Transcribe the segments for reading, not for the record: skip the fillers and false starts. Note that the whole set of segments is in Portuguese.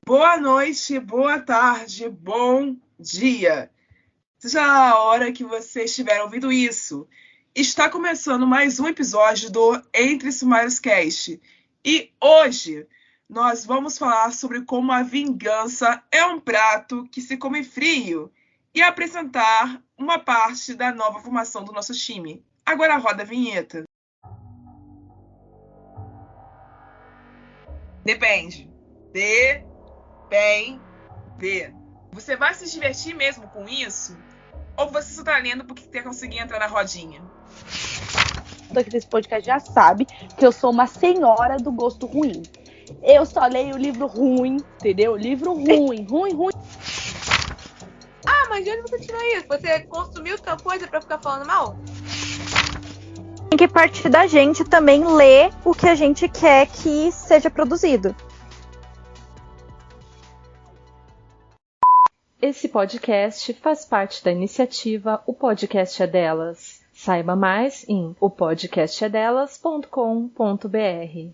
Boa noite, boa tarde, bom dia. Seja a hora que você estiver ouvindo isso. Está começando mais um episódio do Entre Sumários Cast. E hoje nós vamos falar sobre como a vingança é um prato que se come frio e apresentar uma parte da nova formação do nosso time. Agora roda a vinheta. Depende. Depende. Você vai se divertir mesmo com isso? Ou você só tá lendo porque quer conseguir entrar na rodinha? Aqui desse podcast já sabe que eu sou uma senhora do gosto ruim. Eu só leio livro ruim, entendeu? Livro ruim. Ah, mas de onde você tirou isso? Você consumiu tal coisa pra ficar falando mal? Tem que partir da gente também ler o que a gente quer que seja produzido. Esse podcast faz parte da iniciativa O Podcast é Delas. Saiba mais em opodcastedelas.com.br.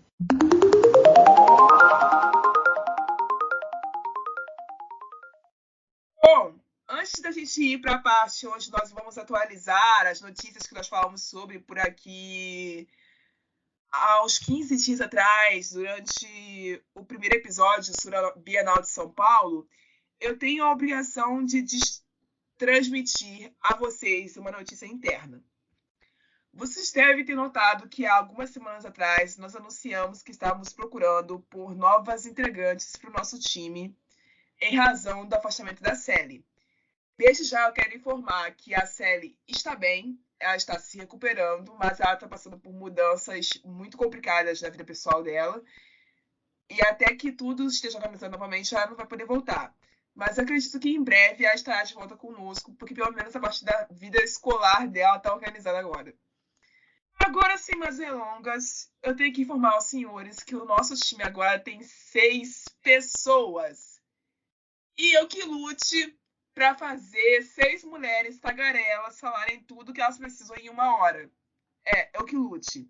Bom, antes da gente ir para a parte onde nós vamos atualizar as notícias que nós falamos sobre por aqui há uns 15 dias atrás, durante o primeiro episódio sobre a Bienal de São Paulo, eu tenho a obrigação de transmitir a vocês uma notícia interna. Vocês devem ter notado que há algumas semanas atrás nós anunciamos que estávamos procurando por novas integrantes para o nosso time em razão do afastamento da Sally. Desde já eu quero informar que a Sally está bem, ela está se recuperando, mas ela está passando por mudanças muito complicadas na vida pessoal dela. E até que tudo esteja organizado novamente, ela não vai poder voltar. Mas acredito que em breve ela estará de volta conosco, porque pelo menos a parte da vida escolar dela está organizada agora. Agora, sem mais delongas, eu tenho que informar aos senhores que o nosso time agora tem 6 pessoas. E eu que lute para fazer 6 mulheres tagarelas falarem tudo que elas precisam em 1 hora. Eu que lute.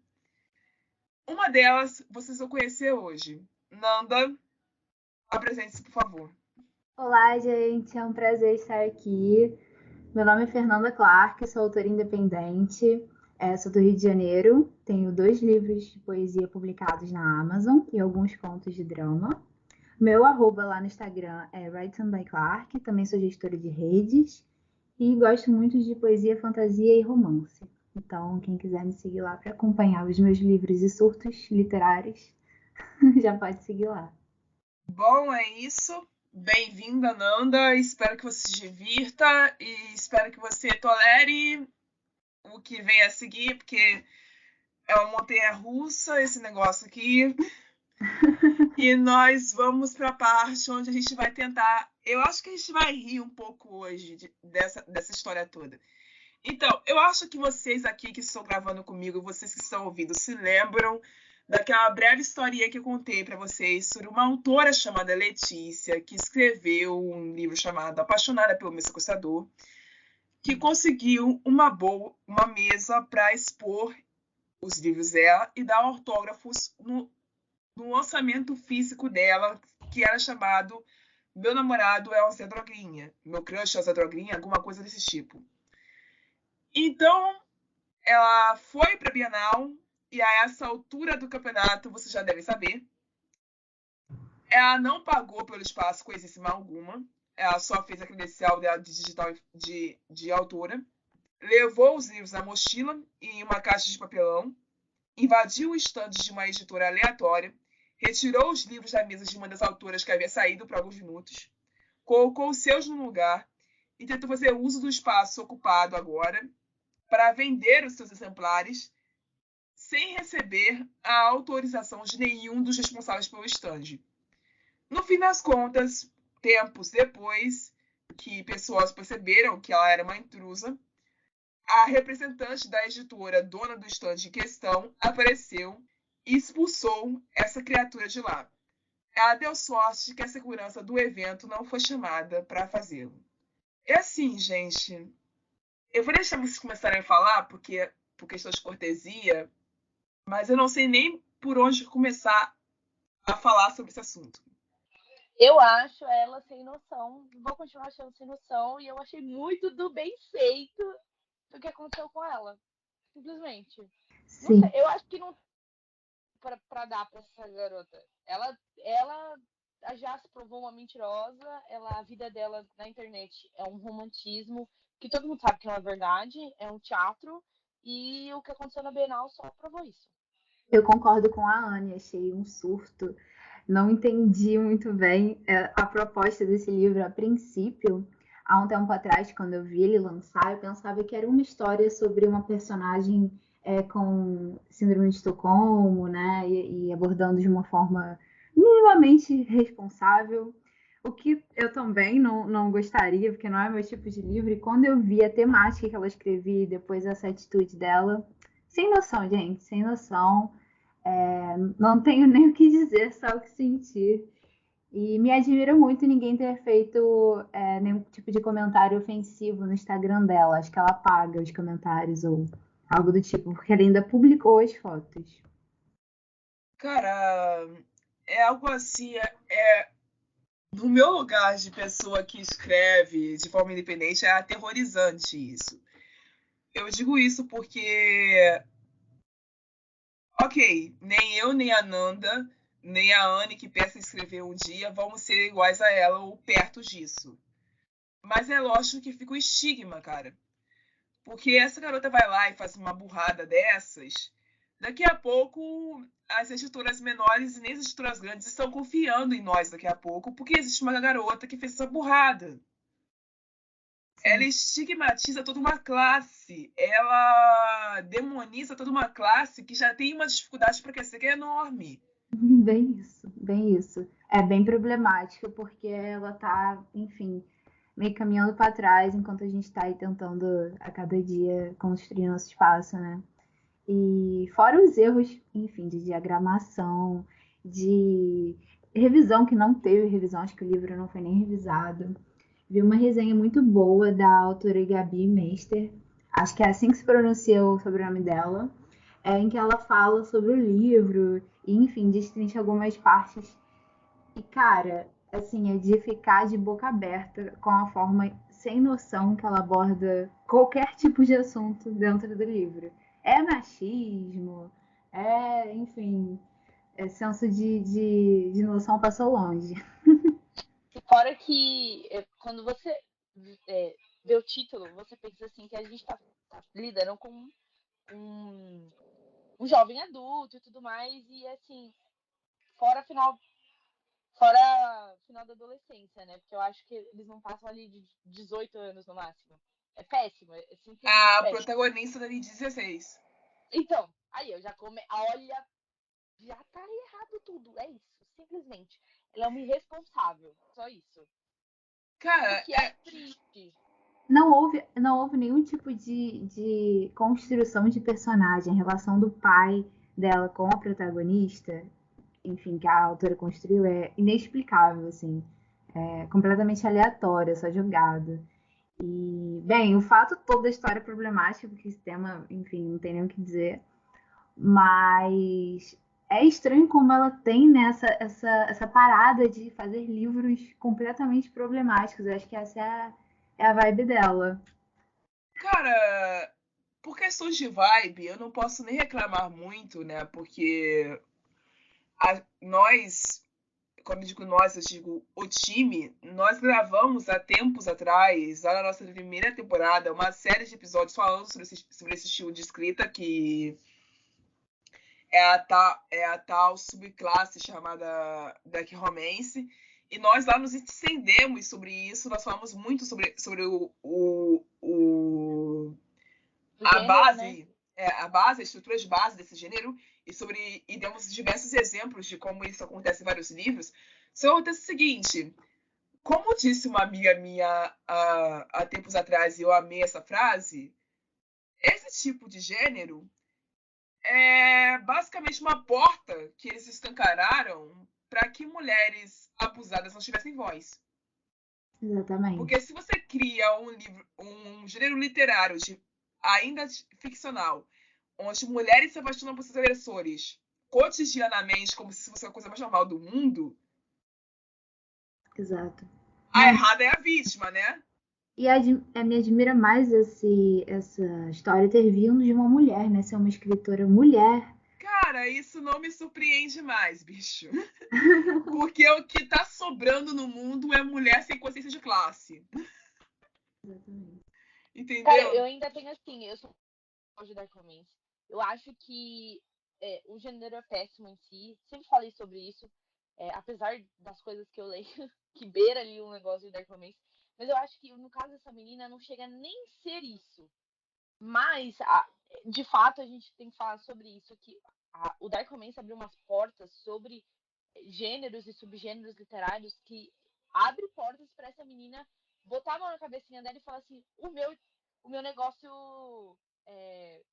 Uma delas vocês vão conhecer hoje. Nanda, apresente-se, por favor. Olá, gente, é um prazer estar aqui. Meu nome é Fernanda Clark, sou autora independente, sou do Rio de Janeiro, tenho 2 livros de poesia publicados na Amazon e alguns contos de drama. Meu arroba lá no Instagram é writingbyclark, também sou gestora de redes e gosto muito de poesia, fantasia e romance. Então, quem quiser me seguir lá para acompanhar os meus livros e surtos literários, já pode seguir lá. Bom, é isso. Bem-vinda, Nanda. Espero que você se divirta e espero que você tolere o que vem a seguir, porque é uma montanha-russa esse negócio aqui. E nós vamos para a parte onde a gente vai tentar... Eu acho que a gente vai rir um pouco hoje dessa história toda. Então, eu acho que vocês aqui que estão gravando comigo, vocês que estão ouvindo, se lembram daquela breve historinha que eu contei para vocês sobre uma autora chamada Letícia, que escreveu um livro chamado Apaixonada pelo Meu Sequestrador, que conseguiu uma mesa para expor os livros dela e dar autógrafos no lançamento físico dela, que era chamado Meu Namorado é o Zé Droguinha, Meu Crush é o Zé Droguinha, alguma coisa desse tipo. Então, ela foi para a Bienal, e a essa altura do campeonato, você já deve saber, ela não pagou pelo espaço coisíssima alguma, ela só fez a credencial dela de digital de autora, levou os livros na mochila e em uma caixa de papelão, invadiu o estande de uma editora aleatória, retirou os livros da mesa de uma das autoras que havia saído por alguns minutos, colocou os seus no lugar e tentou fazer uso do espaço ocupado agora para vender os seus exemplares sem receber a autorização de nenhum dos responsáveis pelo estande. No fim das contas, tempos depois que pessoas perceberam que ela era uma intrusa, a representante da editora, dona do estande em questão, apareceu e expulsou essa criatura de lá. Ela deu sorte de que a segurança do evento não foi chamada para fazê-lo. É assim, gente. Eu vou deixar vocês começarem a falar, porque por questão de cortesia, mas eu não sei nem por onde começar a falar sobre esse assunto. Eu acho ela sem noção. Vou continuar achando sem noção. E eu achei muito do bem feito do que aconteceu com ela. Simplesmente. Não sei, Sim. eu acho que não pra dar pra essa garota. Ela já se provou uma mentirosa. A vida dela na internet é um romantismo que todo mundo sabe que não é verdade. É um teatro. E o que aconteceu na Bienal só provou isso. Eu concordo com a Anne, achei um surto. Não entendi muito bem a proposta desse livro a princípio. Há um tempo atrás, quando eu vi ele lançar, eu pensava que era uma história sobre uma personagem com síndrome de Estocolmo, né? E abordando de uma forma minimamente responsável. O que eu também não gostaria, porque não é meu tipo de livro. E quando eu vi a temática que ela escrevia e depois essa atitude dela, sem noção, gente, sem noção. Não tenho nem o que dizer, só o que sentir. E me admira muito ninguém ter feito nenhum tipo de comentário ofensivo no Instagram dela. Acho que ela apaga os comentários ou algo do tipo, porque ela ainda publicou as fotos. Cara, é algo assim, no meu lugar de pessoa que escreve de forma independente, é aterrorizante isso. Eu digo isso porque, ok, nem eu, nem a Nanda, nem a Anne, que pensa em escrever um dia, vamos ser iguais a ela ou perto disso. Mas é lógico que fica o estigma, cara. Porque essa garota vai lá e faz uma burrada dessas, daqui a pouco as editoras menores e nem as editoras grandes estão confiando em nós daqui a pouco, porque existe uma garota que fez essa burrada. Ela Sim, estigmatiza toda uma classe, ela demoniza toda uma classe que já tem uma dificuldade para crescer que é enorme. bem isso, bem isso. É bem problemático porque ela tá, enfim, meio caminhando para trás enquanto a gente tá aí tentando a cada dia construir nosso espaço, né? E fora os erros, enfim, de diagramação, de revisão, que não teve revisão, acho que o livro não foi nem revisado. Vi uma resenha muito boa da autora Gabi Meister, acho que é assim que se pronuncia o sobrenome dela, em que ela fala sobre o livro e, enfim, destrincha algumas partes. E, cara, assim, é de ficar de boca aberta com a forma sem noção que ela aborda qualquer tipo de assunto dentro do livro. É machismo, enfim, senso de noção passou longe. Fora que quando você vê o título, você pensa assim que a gente tá lidando com um jovem adulto e tudo mais, e assim, fora final da adolescência, né? Porque eu acho que eles não passam ali de 18 anos no máximo. É péssimo, é simplesmente A péssimo. protagonista da 16. Então, aí eu já olha, já tá errado tudo, é isso, simplesmente. Ela é uma irresponsável, só isso. O Cara, que é triste. Não houve nenhum tipo de construção de personagem, a relação do pai dela com a protagonista, enfim, que a autora construiu, é inexplicável, assim. É completamente aleatória, só jogado. E, bem, o fato todo da história é problemático, porque esse tema, enfim, não tem nem o que dizer. Mas é estranho como ela tem essa parada de fazer livros completamente problemáticos. Eu acho que essa é a vibe dela. cara, por questões de vibe, eu não posso nem reclamar muito, né? Porque nós, quando eu digo nós, eu digo o time, nós gravamos há tempos atrás, lá na nossa primeira temporada, uma série de episódios falando sobre esse estilo de escrita que é a tal subclasse chamada Dark Romance. E nós lá nos estendemos sobre isso, nós falamos muito sobre a Gênero, né? base, a estrutura de base desse gênero, e demos diversos exemplos de como isso acontece em vários livros. Só acontece o seguinte: como disse uma amiga minha há tempos atrás, e eu amei essa frase, esse tipo de gênero é basicamente uma porta que eles escancararam para que mulheres abusadas não tivessem voz. Porque Exatamente. se você cria um gênero literário ainda ficcional, onde mulheres se apaixonam por seus agressores cotidianamente, como se fosse a coisa mais normal do mundo, Exato. A errada é a vítima, né? E me admira mais essa história ter vindo de uma mulher, né? Ser uma escritora mulher. Cara, isso não me surpreende mais, bicho. Porque o que tá sobrando no mundo é mulher sem consciência de classe. Exatamente. Entendeu? Cara, eu ainda tenho assim, eu sou de Dark Romance. Eu acho que o gênero é péssimo em si. Sempre falei sobre isso. Apesar das coisas que eu leio, que beira ali um negócio de Dark Romance. Mas eu acho que no caso dessa menina não chega nem a ser isso. Mas, de fato, a gente tem que falar sobre isso, que o Dark Romance abriu umas portas sobre gêneros e subgêneros literários que abre portas para essa menina botar a mão na cabecinha dela e falar assim, o meu negócio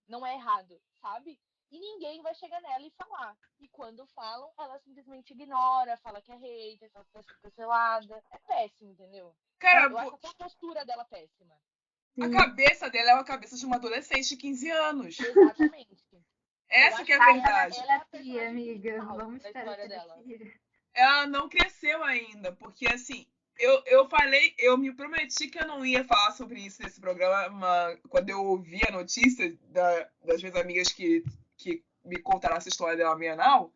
não é errado, sabe? E ninguém vai chegar nela e falar. E quando falam, ela simplesmente ignora, fala que é hater, fala que vai ser cancelada. É péssimo, entendeu? Cara, Eu acho até a postura dela péssima. a cabeça dela é a cabeça de uma adolescente de 15 anos. Exatamente. Essa que é a Ai, verdade. ela é terapia, amiga. Vamos da para a história dela. terapia. Ela não cresceu ainda, porque assim, eu me prometi que eu não ia falar sobre isso nesse programa quando eu ouvi a notícia das minhas amigas que me contaram essa história dela Bienal,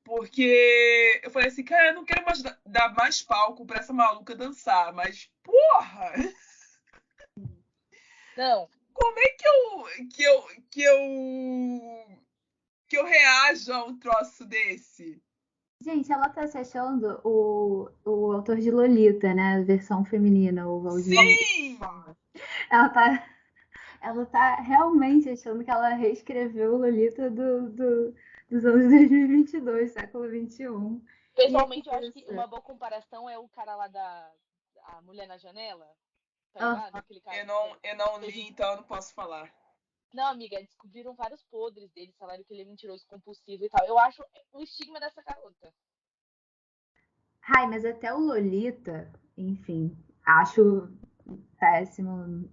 porque eu falei assim, cara, eu não quero mais dar mais palco pra essa maluca dançar, mas porra! Não, Como é que eu reajo a um troço desse? Gente, ela tá se achando o autor de Lolita, né? A versão feminina, o Valdir. Sim! Ela tá realmente achando que ela reescreveu o Lolita dos anos 2022, século XXI. pessoalmente E eu é acho que isso. uma boa comparação é o cara lá a Mulher na Janela, tá Ah, ligado? Aquele cara Eu não li, então eu não posso falar. Não, amiga, descobriram vários podres dele, falaram que ele é mentiroso, compulsivo e tal. Eu acho o estigma dessa garota. Ai, mas até o Lolita, enfim, acho péssimo.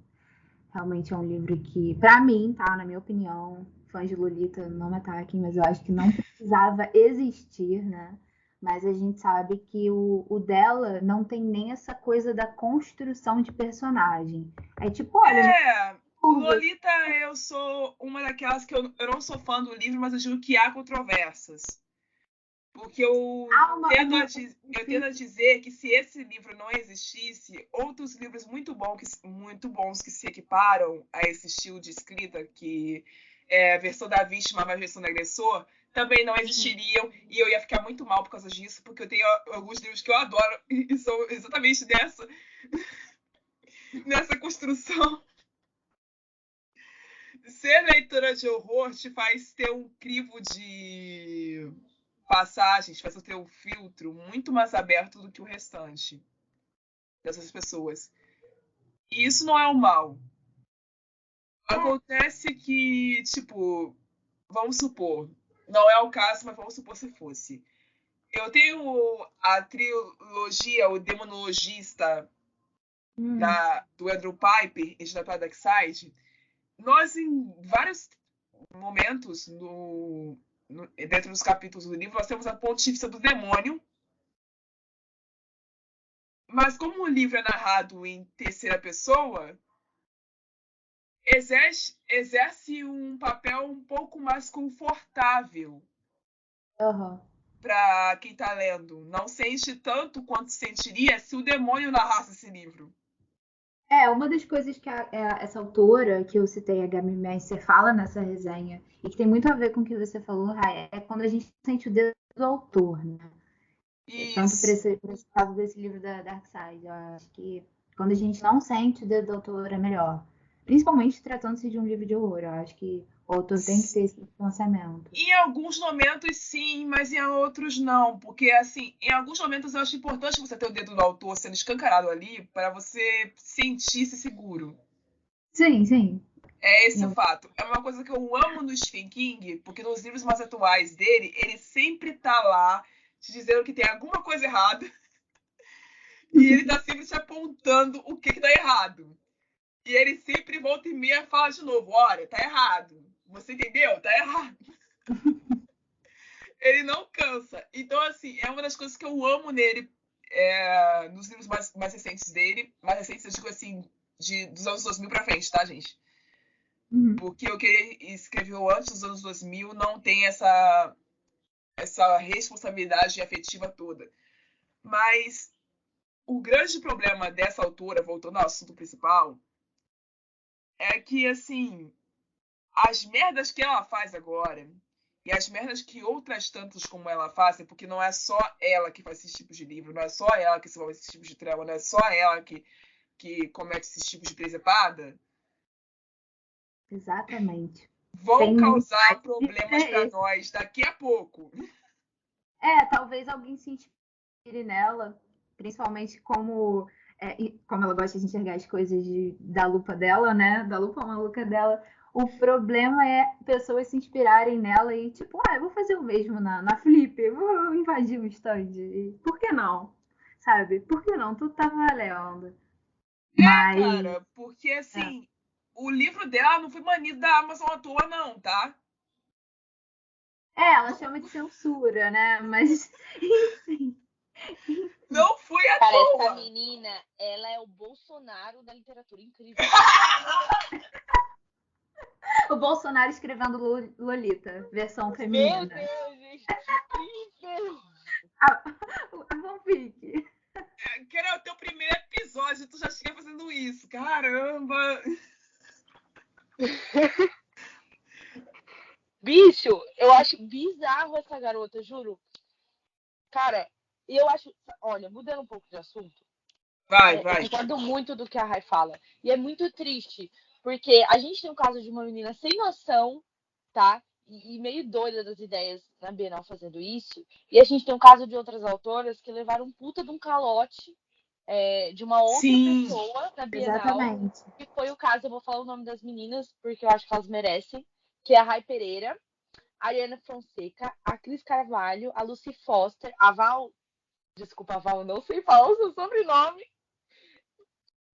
Realmente é um livro que, pra mim, tá? Na minha opinião, fãs de Lolita não me ataquem, mas eu acho que não precisava existir, né? Mas a gente sabe que o dela não tem nem essa coisa da construção de personagem. É tipo, olha, Lolita, eu sou uma daquelas que eu não sou fã do livro, mas eu digo que há controvérsias. Porque eu tendo a dizer que se esse livro não existisse, outros livros muito bons que se equiparam a esse estilo de escrita, que é a versão da vítima mais a versão do agressor, também não existiriam, e eu ia ficar muito mal por causa disso, porque eu tenho alguns livros que eu adoro e são exatamente nessa construção. Ser leitora de horror te faz ter um crivo de passagens, faz ter um filtro muito mais aberto do que o restante dessas pessoas. E isso não é o mal. Acontece que, tipo, vamos supor, não é o caso, mas vamos supor se fosse. Eu tenho a trilogia, o Demonologista, do Andrew Piper, editado da Darkside. Nós, em vários momentos dentro dos capítulos do livro, nós temos a pontífice do demônio. Mas como o livro é narrado em terceira pessoa, exerce um papel um pouco mais confortável para quem está lendo. Não sente tanto quanto sentiria se o demônio narrasse esse livro. Uma das coisas que essa autora que eu citei, a Gabi Messer, fala nessa resenha, e que tem muito a ver com o que você falou, Rai, é quando a gente sente o dedo do autor, né? Tanto para esse caso desse livro da Darkside. Eu acho que quando a gente não sente o dedo do autor é melhor. Principalmente tratando-se de um livro de horror. Eu acho que o autor tem que ter esse lançamento. Em alguns momentos, sim, mas em outros, não. Porque, assim, em alguns momentos eu acho importante você ter o dedo do autor sendo escancarado ali para você sentir-se seguro. Sim, sim. É esse o fato. É uma coisa que eu amo no Stephen King, porque nos livros mais atuais dele, ele sempre tá lá te dizendo que tem alguma coisa errada. E ele tá sempre te apontando o que tá errado. E ele sempre volta e meia fala de novo, olha, tá errado. Você entendeu? Tá errado. Ele não cansa. Então, assim, é uma das coisas que eu amo nele. nos livros mais recentes dele. Mais recentes, eu digo assim, dos anos 2000 pra frente, tá, gente? Uhum. Porque o que ele escreveu antes dos anos 2000 não tem essa responsabilidade afetiva toda. Mas o grande problema dessa autora, voltando ao assunto principal, é que, assim, as merdas que ela faz agora e as merdas que outras tantas como ela fazem, porque não é só ela que faz esses tipos de livro, não é só ela que se envolve esses tipos de trama, não é só ela que comete esses tipos de presepada, Exatamente. vão Tem causar mais. problemas pra nós daqui a pouco. Talvez alguém se inspire nela, principalmente como ela gosta de enxergar as coisas da lupa dela, né? Da lupa maluca dela. O problema é pessoas se inspirarem nela e, tipo, eu vou fazer o mesmo na Flip, eu vou invadir o stand. Por que não? Sabe? Por que não? Tudo tá valendo. Mas, Cara, porque, assim, o livro dela não foi banido da Amazon à toa, não, tá? ela chama de censura, né? Mas, enfim. Não foi à Cara, toa. essa menina, ela é o Bolsonaro da literatura, incrível. O Bolsonaro escrevendo Lolita, versão Meu feminina. Deus, gente, que incrível! A fanfic. Que era o teu primeiro episódio, tu já chega fazendo isso. Caramba! Bicho, eu acho bizarro essa garota, juro. Cara, eu acho. Olha, mudando um pouco de assunto, Vai. eu concordo muito do que a Rai fala. E é muito triste, porque a gente tem um caso de uma menina sem noção, tá? E meio doida das ideias na Bienal fazendo isso. E a gente tem um caso de outras autoras que levaram um puta de um calote de uma outra Sim. pessoa na Bienal. Exatamente. Que foi o caso, eu vou falar o nome das meninas, porque eu acho que elas merecem, que é a Rai Pereira, a Ariana Fonseca, a Cris Carvalho, a Lucy Foster, a Val. Desculpa, Val, não sei falar o seu sobrenome.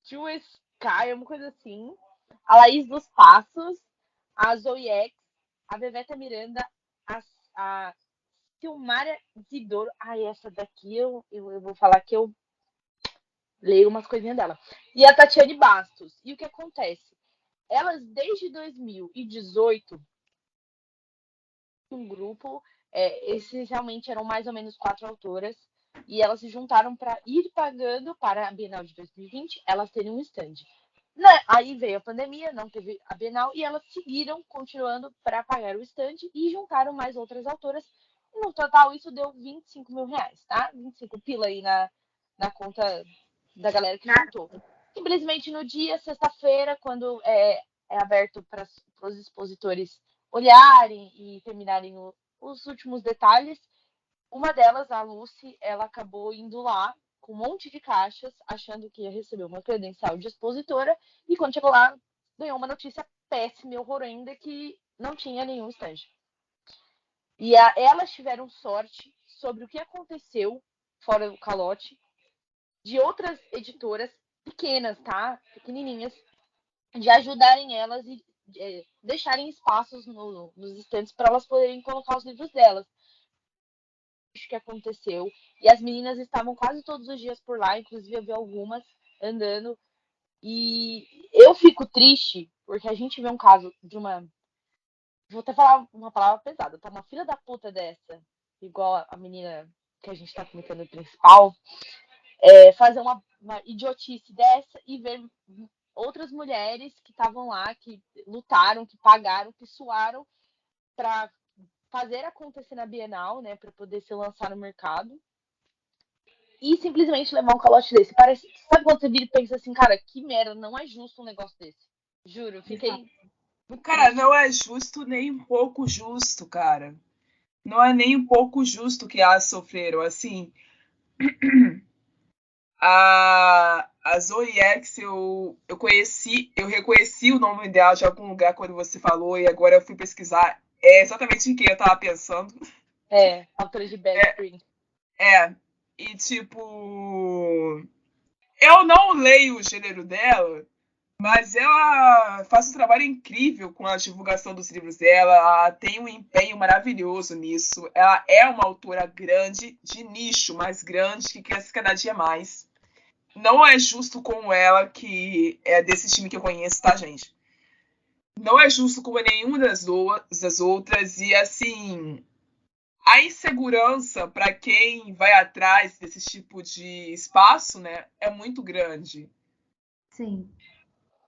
Juice Sky, uma coisa assim. A Laís dos Passos, a Zoe X, a Beveta Miranda, a Silmara Zidoro. Essa daqui eu vou falar que eu leio umas coisinhas dela. E a Tatiane Bastos. E o que acontece? Elas, desde 2018, um grupo, essencialmente eram mais ou menos 4 autoras, e elas se juntaram para ir pagando para a Bienal de 2020 elas terem um stand. Aí veio a pandemia, não teve a Bienal, e elas seguiram continuando para pagar o stand e juntaram mais outras autoras. E no total isso deu 25 mil reais, tá? 25 pila aí na conta da galera que juntou. Simplesmente no dia, sexta-feira, quando é aberto para os expositores olharem e terminarem os últimos detalhes, uma delas, a Lucy, ela acabou indo lá com um monte de caixas, achando que ia receber uma credencial de expositora, e quando chegou lá, ganhou uma notícia péssima e horrorenda que não tinha nenhum stand. E elas tiveram sorte sobre o que aconteceu fora do calote de outras editoras pequenas, tá? Pequenininhas, de ajudarem elas e deixarem espaços nos estantes para elas poderem colocar os livros delas. O que aconteceu. E as meninas estavam quase todos os dias por lá, inclusive eu vi algumas andando. E eu fico triste, porque a gente vê um caso de uma. Vou até falar uma palavra pesada, tá? Uma filha da puta dessa, igual a menina que a gente tá comentando principal, fazer uma idiotice dessa e ver outras mulheres que estavam lá, que lutaram, que pagaram, que suaram para fazer acontecer na Bienal, né, para poder se lançar no mercado, e simplesmente levar um calote desse. Parece, sabe quando você vira e pensa assim, cara, que merda, não é justo um negócio desse. Juro, fiquei. Cara, não é justo nem um pouco justo, cara. Não é nem um pouco justo que elas sofreram, assim. A Zoe X, eu reconheci o nome dela de algum lugar quando você falou, e agora eu fui pesquisar. É exatamente em quem eu tava pensando. Autora de Bad Spring. E tipo, eu não leio o gênero dela, Mas ela faz um trabalho incrível com a divulgação dos livros dela, ela tem um empenho maravilhoso nisso. Ela é uma autora grande, de nicho, mais grande, que cresce cada dia mais. Não é justo com ela, que é desse time que eu conheço, tá, gente? Não é justo com nenhuma das outras. E, assim, a insegurança para quem vai atrás desse tipo de espaço, né, é muito grande. Sim.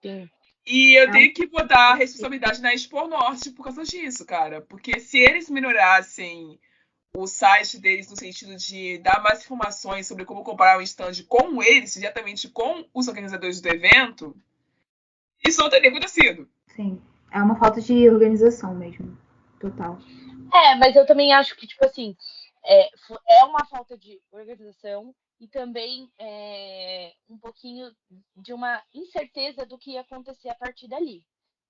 Sim. E eu É tenho que botar a responsabilidade na Expo Norte por causa disso, cara. Porque se eles melhorassem o site deles no sentido de dar mais informações sobre como comparar o stand com eles, diretamente com os organizadores do evento, isso não teria acontecido. Sim. É uma falta de organização mesmo. Total. Mas eu também acho que, tipo assim, é uma falta de organização e também um pouquinho de uma incerteza do que ia acontecer a partir dali.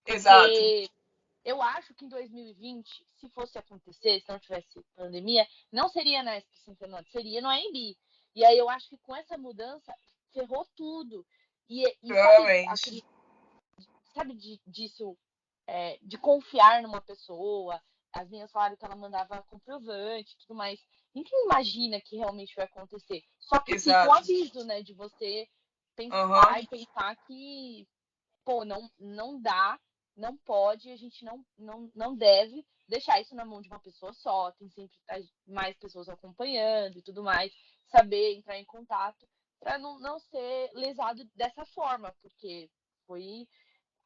Exato. Porque eu acho que em 2020, se fosse acontecer, se não tivesse pandemia, não seria na Expo Centenário, seria no AMB. E aí eu acho que com essa mudança, ferrou tudo. E Provavelmente. sabe disso, de confiar numa pessoa. As meninas falaram que ela mandava comprovante e tudo mais. Ninguém imagina que realmente vai acontecer. Só que fica o Exato. aviso, né, de você pensar Aham. e pensar que, pô, não dá, não pode, a gente não deve deixar isso na mão de uma pessoa só. Tem sempre mais pessoas acompanhando e tudo mais. Saber entrar em contato para não ser lesado dessa forma, porque foi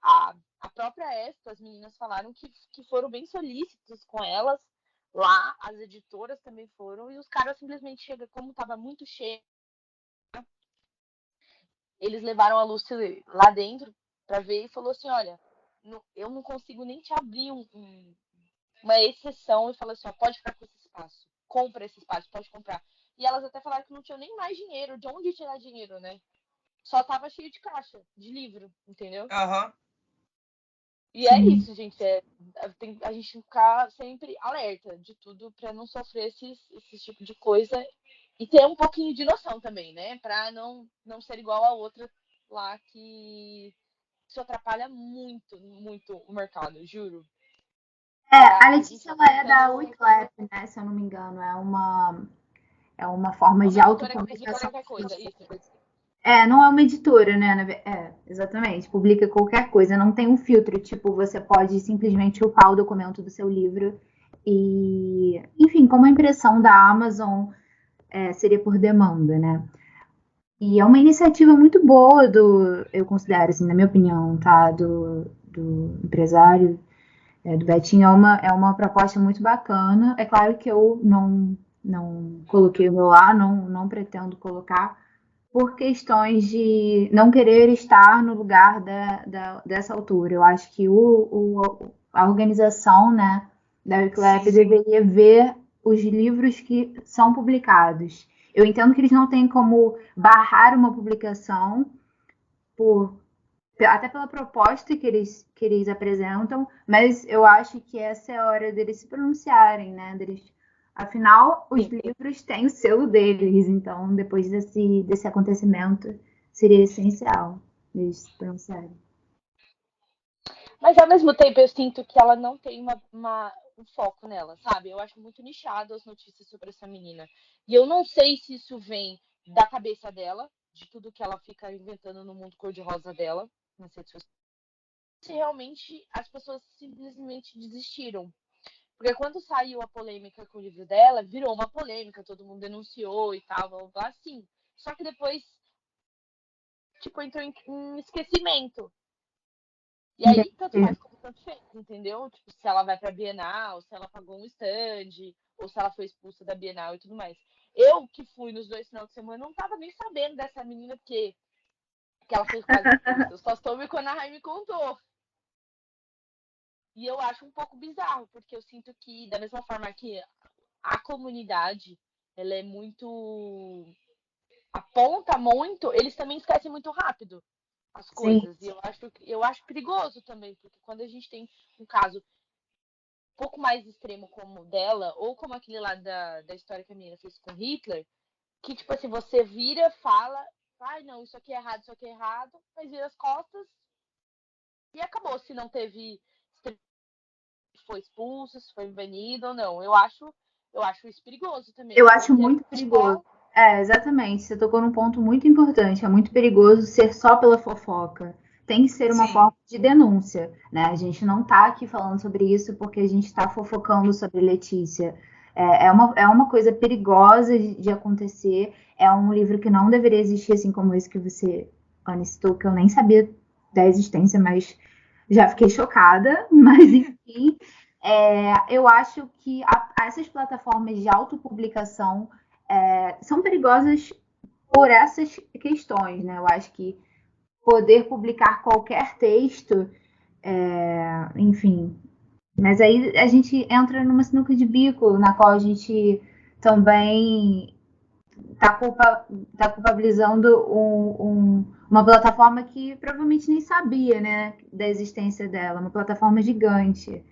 a própria Expo, as meninas falaram que foram bem solícitos com elas lá, as editoras também foram, e os caras simplesmente chegam, como estava muito cheio, eles levaram a Lucy lá dentro para ver e falou assim, olha, eu não consigo nem te abrir uma exceção, e falou assim, ó, pode ficar com esse espaço, compra esse espaço, pode comprar. E elas até falaram que não tinham nem mais dinheiro, de onde tirar dinheiro, né? Só tava cheio de caixa, de livro, entendeu? Aham. E é Sim. isso, gente. A gente ficar sempre alerta de tudo para não sofrer esse tipo de coisa e ter um pouquinho de noção também, né? Para não ser igual a outra lá que isso atrapalha muito, muito o mercado, juro. A A gente Letícia, tá ela é da tentando. Wiclap, né? Se eu não me engano. É uma forma É de uma editora que publica autopublicação. qualquer coisa, isso. Não é uma editora, né? Exatamente. Publica qualquer coisa. Não tem um filtro. Tipo, você pode simplesmente upar o documento do seu livro. E, enfim, como a impressão da Amazon seria por demanda, né? E é uma iniciativa muito boa eu considero, assim, na minha opinião, tá? Do empresário, do Betinho. É uma proposta muito bacana. É claro que eu não coloquei o meu lá, não pretendo colocar, por questões de não querer estar no lugar dessa altura. Eu acho que a organização, né, da Wiclap deveria ver os livros que são publicados. Eu entendo que eles não têm como barrar uma publicação até pela proposta que eles apresentam, mas eu acho que essa é a hora deles se pronunciarem, né? Afinal, os livros têm o selo deles, então depois desse acontecimento seria essencial eles se pronunciarem. Mas ao mesmo tempo eu sinto que ela não tem um foco nela, sabe? Eu acho muito nichado as notícias sobre essa menina. E eu não sei se isso vem da cabeça dela, de tudo que ela fica inventando no mundo cor-de-rosa dela, nas redes sociais, se realmente as pessoas simplesmente desistiram. Porque quando saiu a polêmica com o livro dela, virou uma polêmica, todo mundo denunciou e tal, assim. Só que depois, tipo, entrou em esquecimento. E aí, tanto faz como tanto fez, entendeu? Tipo, se ela vai pra Bienal, se ela pagou um stand, ou se ela foi expulsa da Bienal e tudo mais. Eu, que fui nos 2 finais de semana, não tava nem sabendo dessa menina que ela foi quase expulsa. Eu só soube quando a Rai me contou. E eu acho um pouco bizarro, porque eu sinto que, da mesma forma que a comunidade, ela é muito... aponta muito, eles também esquecem muito rápido as Sim. coisas. E eu acho perigoso também, porque quando a gente tem um caso um pouco mais extremo como o dela, ou como aquele lá da história que a menina fez com Hitler, que, tipo assim, você vira, fala, ai, não, isso aqui é errado, mas vira as costas e acabou. Se não teve, se foi expulso, se foi banido ou não. Eu acho isso perigoso também. Eu acho Porque muito perigoso. só Exatamente. Você tocou num ponto muito importante. É muito perigoso ser só pela fofoca. Tem que ser uma Sim, forma de denúncia, né? A gente não tá aqui falando sobre isso porque a gente tá fofocando sobre Letícia. É uma coisa perigosa de acontecer. É um livro que não deveria existir, assim como esse que você, Anne, citou, que eu nem sabia da existência, mas já fiquei chocada. Mas, enfim, eu acho que essas plataformas de autopublicação são perigosas por essas questões, né? Eu acho que poder publicar qualquer texto, enfim. Mas aí a gente entra numa sinuca de bico, na qual a gente também está culpabilizando uma plataforma que provavelmente nem sabia, né, da existência dela, uma plataforma gigante.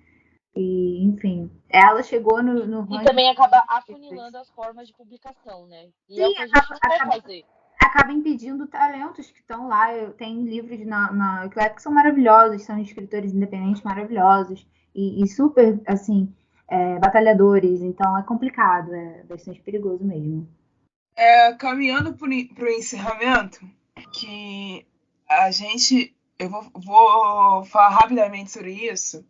E, enfim, ela chegou no e ranking. também acaba afunilando as formas de publicação, né? E é Sim, o que a gente não quer fazer. acaba impedindo talentos que estão lá. Tem livros na Eclipse que são maravilhosos, são escritores independentes maravilhosos e super, assim, batalhadores. Então é complicado, é bastante perigoso mesmo. caminhando para o encerramento, que a gente. Eu vou falar rapidamente sobre isso.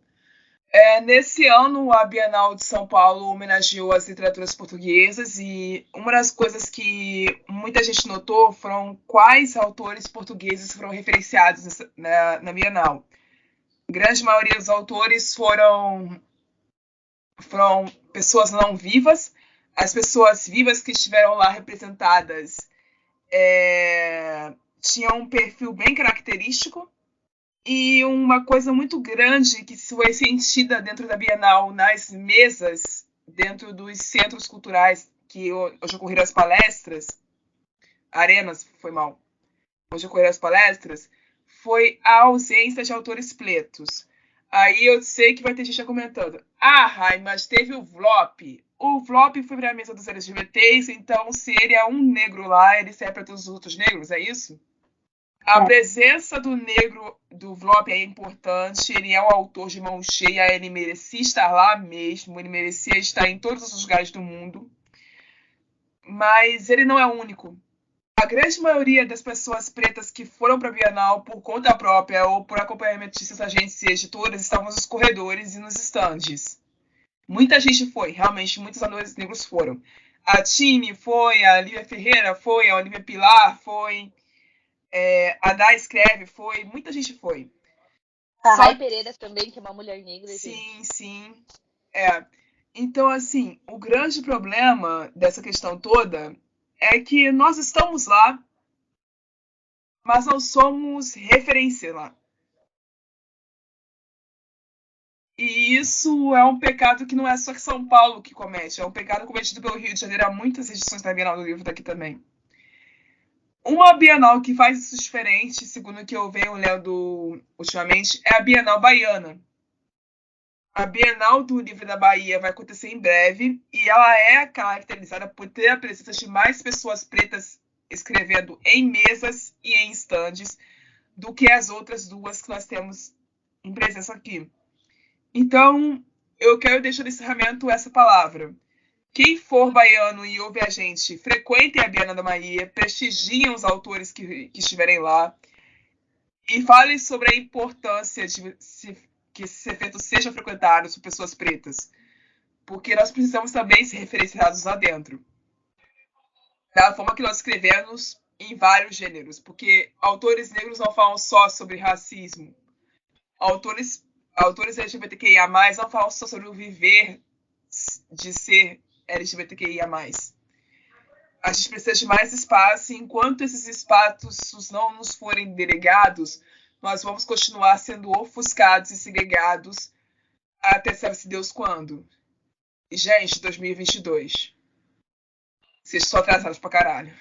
Nesse ano, a Bienal de São Paulo homenageou as literaturas portuguesas e uma das coisas que muita gente notou foram quais autores portugueses foram referenciados na Bienal. A grande maioria dos autores foram pessoas não vivas. As pessoas vivas que estiveram lá representadas tinham um perfil bem característico. E uma coisa muito grande que foi sentida dentro da Bienal, nas mesas, dentro dos centros culturais que hoje ocorreram as palestras, arenas, foi mal, hoje ocorreram as palestras, foi a ausência de autores pretos. Aí eu sei que vai ter gente comentando, Rai, mas teve o Vlop. O Vlop foi para a mesa dos LGBTs, então se ele é um negro lá, ele serve para todos os outros negros, é isso? A presença do negro do Vlop é importante, ele é um autor de mão cheia, ele merecia estar lá mesmo, ele merecia estar em todos os lugares do mundo, mas ele não é o único. A grande maioria das pessoas pretas que foram para a Bienal por conta própria ou por acompanhamento de agências editoras estavam nos corredores e nos estandes. Muita gente foi, realmente, muitos autores negros foram. A Tini foi, a Lívia Ferreira foi, a Olivia Pilar foi, a Dá Escreve foi, muita gente foi. A Só Rai que, Pereira também, que é uma mulher negra, sim, gente. sim. Então, assim, o grande problema dessa questão toda é que nós estamos lá, mas não somos referência lá. E isso é um pecado que não é só que São Paulo que comete, é um pecado cometido pelo Rio de Janeiro há muitas edições da Bienal do Livro daqui também. Uma Bienal que faz isso diferente, segundo o que eu venho lendo ultimamente, é a Bienal Baiana. A Bienal do Livro da Bahia vai acontecer em breve e ela é caracterizada por ter a presença de mais pessoas pretas escrevendo em mesas e em estandes do que as outras duas que nós temos em presença aqui. Então, eu quero deixar no encerramento essa palavra. Quem for baiano e ouve a gente, frequentem a Bienal da Bahia, prestigiem os autores que estiverem lá e falem sobre a importância de que esses eventos sejam frequentados por pessoas pretas. Porque nós precisamos também ser referenciados lá dentro. Da forma que nós escrevemos em vários gêneros. Porque autores negros não falam só sobre racismo. Autores LGBTQIA+, não falam só sobre o viver de ser LGBTQIA+. A gente precisa de mais espaço, e enquanto esses espaços não nos forem delegados, nós vamos continuar sendo ofuscados e segregados até sabe-se Deus quando. E, gente, 2022. Vocês estão atrasados pra caralho.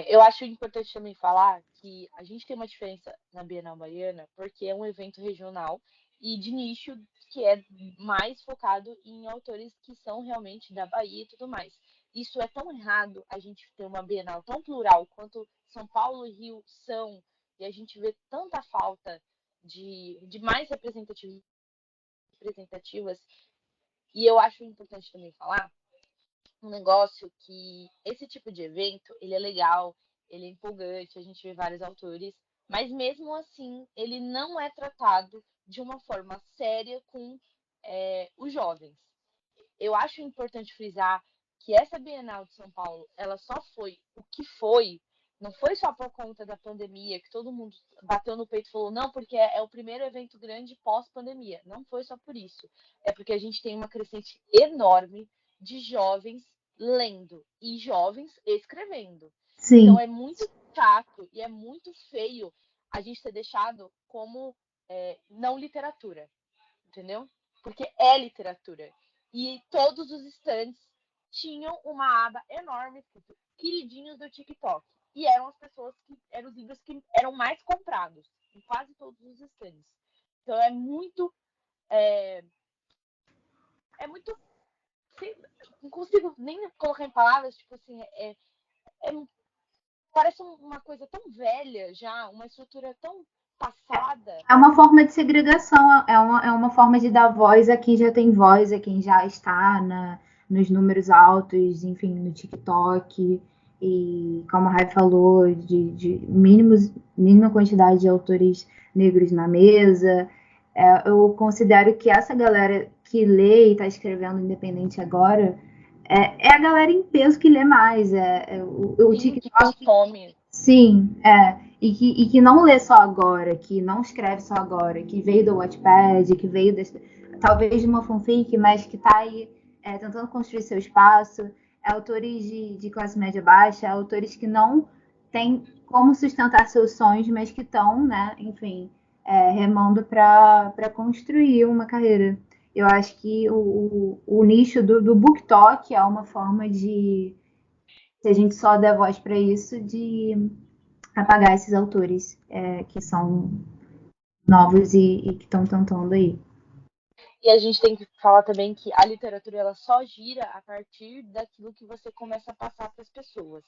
Eu acho importante também falar que a gente tem uma diferença na Bienal Baiana porque é um evento regional e de nicho que é mais focado em autores que são realmente da Bahia e tudo mais. Isso é tão errado, a gente ter uma Bienal tão plural quanto São Paulo e Rio são, E a gente vê tanta falta de mais representativas. E eu acho importante também falar um negócio que esse tipo de evento, ele é legal, ele é empolgante, a gente vê vários autores, mas mesmo assim, ele não é tratado de uma forma séria com os jovens. Eu acho importante frisar que essa Bienal de São Paulo, ela só foi o que foi, não foi só por conta da pandemia, que todo mundo bateu no peito e falou, não, porque é o primeiro evento grande pós-pandemia. Não foi só por isso. É porque a gente tem uma crescente enorme de jovens lendo e jovens escrevendo. Sim. Então é muito chato e é muito feio a gente ser deixado como não literatura, entendeu? Porque é literatura. E todos os stands tinham uma aba enorme escrito queridinhos do TikTok. E eram as pessoas que eram os livros que eram mais comprados em quase todos os stands. Então é muito não consigo nem colocar em palavras, tipo assim, parece uma coisa tão velha já, uma estrutura tão passada. É uma forma de segregação, é uma forma de dar voz a quem já tem voz, a quem já está nos números altos, enfim, no TikTok. E como a Rai falou, de mínima quantidade de autores negros na mesa. Eu considero que essa galera que lê e está escrevendo independente agora é a galera em peso que lê mais. O Sim, que TikTok. consome. Sim, e que não lê só agora, que não escreve só agora, que veio do Wattpad, que veio talvez de uma fanfic, mas que está aí tentando construir seu espaço. Autores de classe média baixa, autores que não têm como sustentar seus sonhos, mas que estão, né, enfim, remando para construir uma carreira. Eu acho que o nicho do BookTok é uma forma de, se a gente só der voz para isso, de apagar esses autores que são novos e que estão tentando aí. E a gente tem que falar também que a literatura ela só gira a partir daquilo que você começa a passar para as pessoas.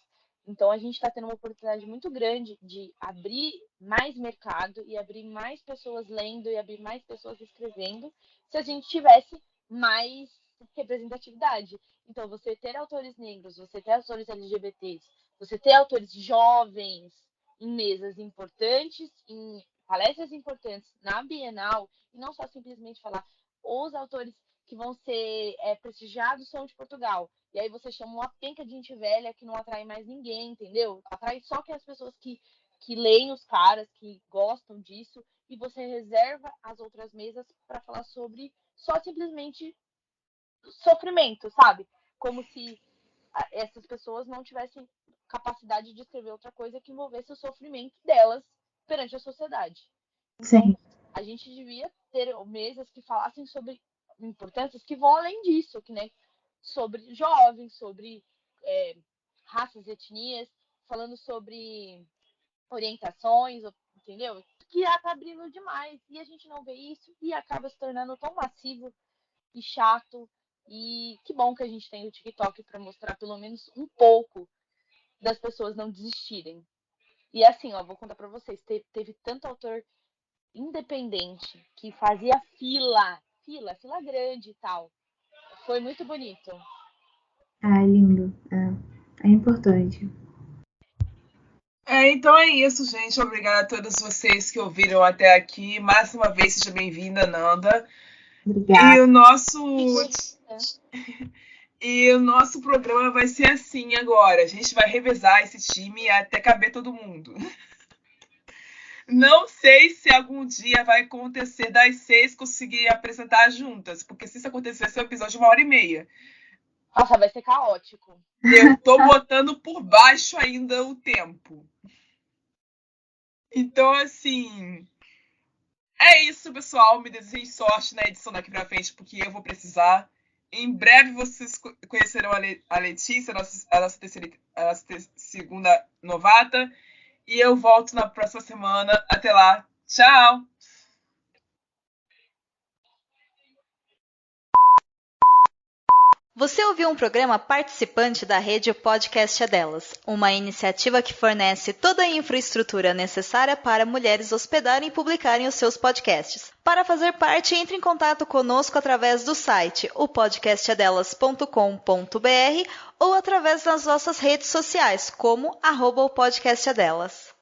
Então a gente está tendo uma oportunidade muito grande de abrir mais mercado e abrir mais pessoas lendo e abrir mais pessoas escrevendo, se a gente tivesse mais representatividade. Então você ter autores negros, você ter autores LGBTs, você ter autores jovens em mesas importantes, em palestras importantes na Bienal, e não só simplesmente falar os autores que vão ser prestigiados são de Portugal. E aí você chama uma penca de gente velha que não atrai mais ninguém, entendeu? Atrai só que as pessoas que leem os caras, que gostam disso, e você reserva as outras mesas para falar sobre só simplesmente sofrimento, sabe? Como se essas pessoas não tivessem capacidade de escrever outra coisa que envolvesse o sofrimento delas perante a sociedade. Então, Sim. a gente devia ter mesas que falassem sobre importâncias que vão além disso, que, né, sobre jovens, sobre raças e etnias, falando sobre orientações, entendeu? Que já tá abrindo demais e a gente não vê isso e acaba se tornando tão massivo e chato. E que bom que a gente tem o TikTok para mostrar pelo menos um pouco das pessoas não desistirem. E assim, ó, vou contar para vocês, teve tanto autor independente que fazia fila grande e tal. Foi muito bonito. Lindo. É importante. Então é isso, gente. Obrigada a todos vocês que ouviram até aqui. Mais uma vez, seja bem-vinda, Nanda. Obrigada. E o nosso programa vai ser assim agora. A gente vai revezar esse time até caber todo mundo. Não sei se algum dia vai acontecer das 6 conseguir apresentar juntas, porque se isso acontecer, vai ser um episódio de 1h30. Nossa, vai ser caótico. Eu tô botando por baixo ainda o tempo. Então, assim, é isso, pessoal. Me desejem sorte na edição daqui pra frente, porque eu vou precisar. Em breve vocês conhecerão a Letícia, a nossa segunda novata. E eu volto na próxima semana. Até lá. Tchau! Você ouviu um programa participante da rede Podcast é Delas, uma iniciativa que fornece toda a infraestrutura necessária para mulheres hospedarem e publicarem os seus podcasts. Para fazer parte, entre em contato conosco através do site opodcastadelas.com.br ou através das nossas redes sociais, como @opodcastadelas.